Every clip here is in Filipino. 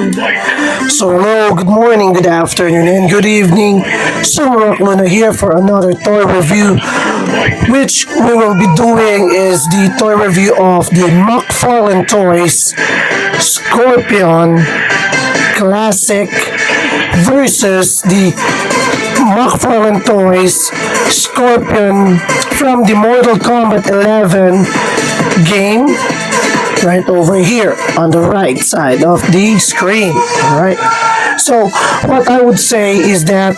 So hello, good morning, good afternoon, and good evening. Sumrock Luna here for another toy review, which we will be doing is the toy review of the McFarlane Toys Scorpion Classic versus the McFarlane Toys Scorpion from the Mortal Kombat 11 game, right over here on the right side of the screen. Alright, so what I would say is that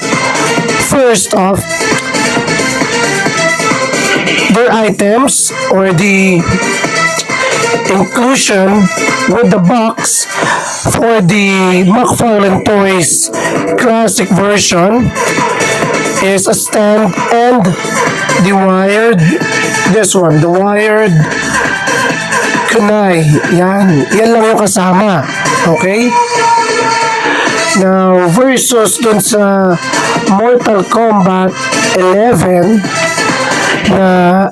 first off, their items or the inclusion with the box for the McFarlane Toys Classic version is a stand and the wired, the wired kunai. Yan lang yung kasama. Okay? Now, versus dun sa Mortal Kombat 11 na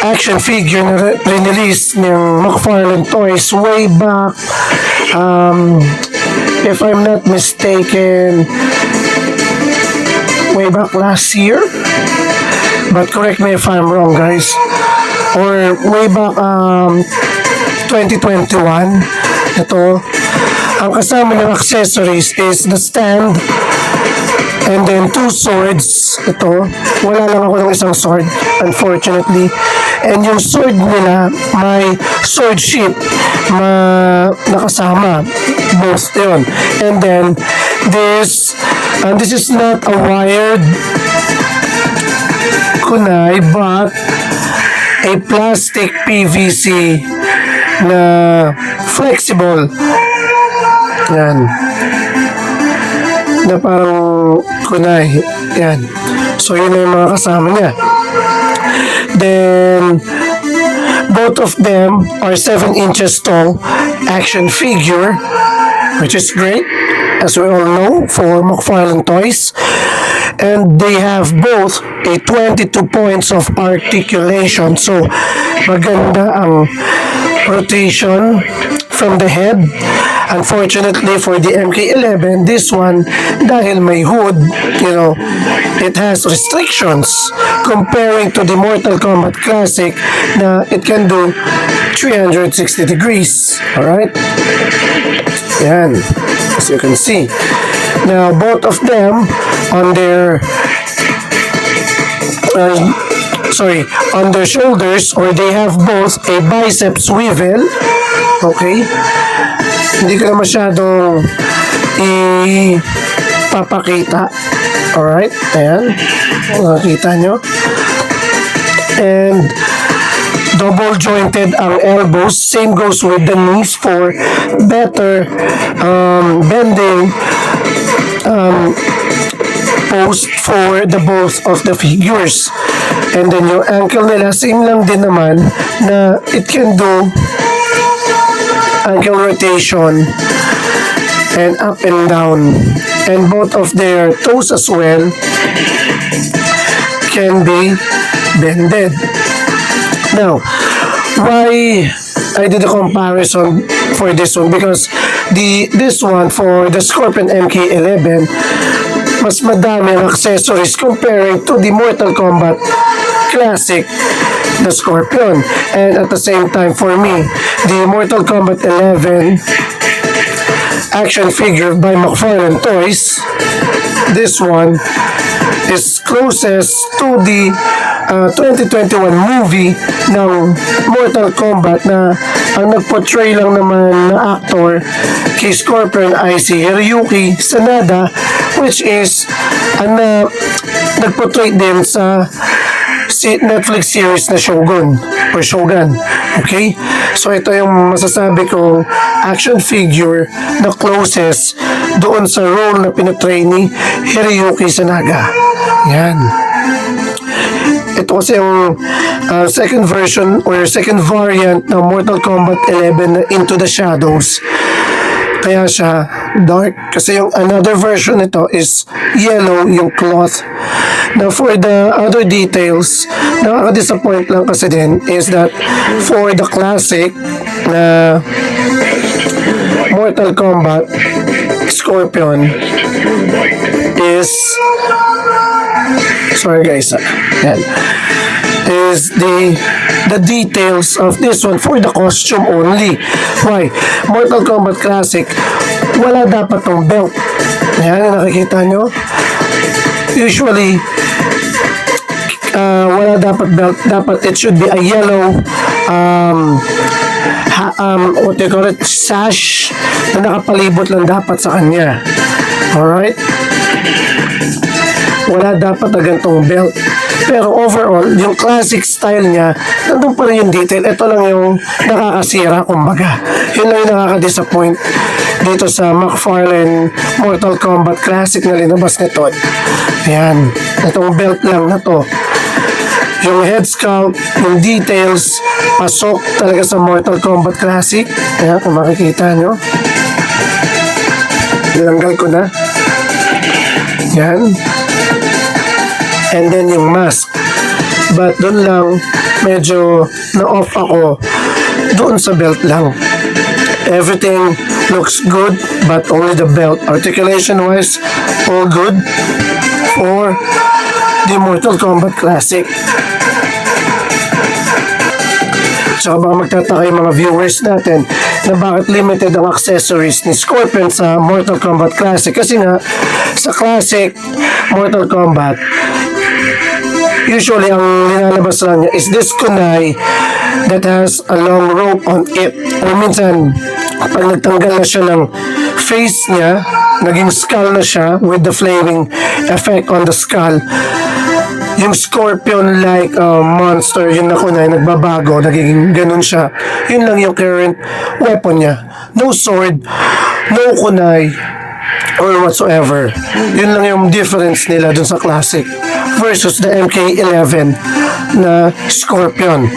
action figure na release ng McFarlane Toys way back, if I'm not mistaken, way back last year. But correct me if I'm wrong, guys. Or way back 2021. Ito, ang kasama ng accessories is the stand and then two swords. Ito, wala lang ako ng isang sword, unfortunately. And yung sword nila, may sword sheath nakasama. Both yun. And then, this is not a wired kunai, but a plastic PVC na flexible. Yan. Na parang kunai. Yan. So, yun na yung mga kasama niya. Then, both of them are 7 inches tall action figure, which is great, as we all know, for McFarlane Toys. And they have both a 22 points of articulation. So, maganda ang rotation from the head. Unfortunately for the MK11, this one, dahil may hood, it has restrictions comparing to the Mortal Kombat Classic na it can do 360 degrees. Alright? Yan. As you can see. Now, both of them on their on their shoulders, or they have both a bicep swivel. Okay? Hindi ko na masyadong ipapakita. Alright? Ayan. Nakikita nyo. And double jointed ang elbows. Same goes with the knees for better bending post for the both of the figures. And then yung ankle nila, same lang din naman na it can do ankle rotation and up and down. And both of their toes as well can be bended. Now, why I did a comparison for this one? Because this one for the Scorpion MK11, mas madami ang accessories comparing to the Mortal Kombat Classic, the Scorpion. And at the same time, for me, the Mortal Kombat 11 action figure by McFarlane Toys, this one is closest to the 2021 movie ng Mortal Kombat na ang nagportray lang naman na actor kay Scorpion ay si Hiroyuki Sanada, which is nagportray din sa Netflix series na Shogun or Shogun. Okay? So ito yung masasabi kong action figure na closest doon sa role na pinatray ni Hiroyuki Sanada. Yan. Ito kasi yung second version or second variant ng Mortal Kombat 11 na Into the Shadows. Kaya siya dark. Kasi yung another version nito is yellow yung cloth. Now for the other details, nakaka-disappoint lang kasi din is that for the classic na Mortal Kombat Scorpion is, sorry guys, yan, is the details of this one for the costume only. Why? Mortal Kombat Classic, wala dapat tong belt. Yan, nakikita nyo? Usually, wala dapat belt. Dapat it should be a yellow what do you call it, sash na nakapalibot lang dapat sa kanya. Alright? Wala dapat na ganitong belt. Pero overall, yung classic style niya, nandun pa rin yung detail. Ito lang yung nakakasira, kumbaga. Yun lang yung nakaka-disappoint dito sa McFarlane Mortal Kombat Classic na linabas nito. Ayan, itong belt lang na to. Yung head sculpt, yung details, pasok talaga sa Mortal Kombat Classic. Ayan, kung makikita nyo. Nilanggal ko na. Yan. And then yung mask. But doon lang, medyo na-off ako. Doon sa belt lang. Everything looks good, but only the belt. Articulation-wise, all good for the Mortal Kombat Classic. So baka magtataka yung mga viewers natin na bakit limited ang accessories ni Scorpion sa Mortal Kombat Classic. Kasi nga, sa Classic Mortal Kombat, usually ang nilalabas lang niya is this kunai that has a long rope on it. Or minsan, pag nagtanggal na siya ng face niya, naging skull na siya with the flaming effect on the skull. Yung scorpion-like monster, yun na kunay, nagbabago, nagiging ganun siya. Yun lang yung current weapon niya. No sword, no kunay, or whatsoever. Yun lang yung difference nila dun sa classic versus the MK11 na Scorpion.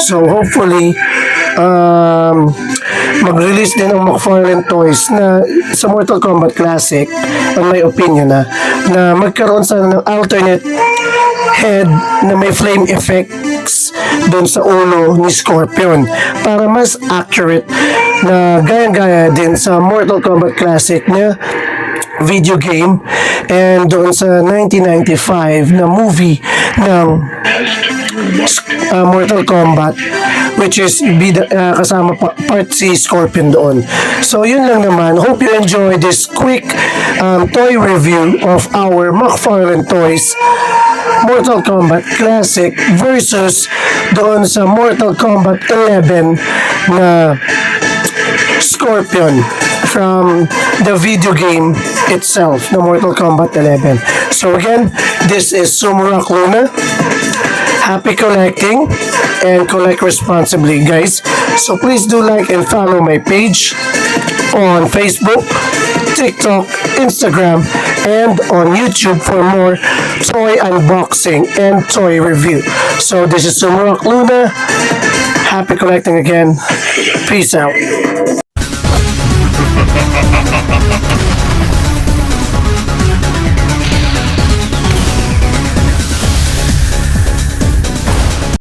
So hopefully, mag-release din ang McFarlane Toys na sa Mortal Kombat Classic, on my opinion na magkaroon sa ng alternate head na may flame effects doon sa ulo ni Scorpion para mas accurate na gaya-gaya din sa Mortal Kombat Classic na video game and doon sa 1995 na movie ng Mortal Kombat, which is kasama part si Scorpion doon. So yun lang naman. Hope you enjoy this quick toy review of our McFarlane Toys Mortal Kombat Classic versus doon sa Mortal Kombat 11 na Scorpion from the video game itself, the Mortal Kombat 11. So again, this is Sumurak Luna. Happy collecting and collect responsibly, guys. So please do like and follow my page on Facebook, TikTok, Instagram, and on YouTube for more toy unboxing and toy review. So this is Sumurak Luna. Happy collecting again. Peace out.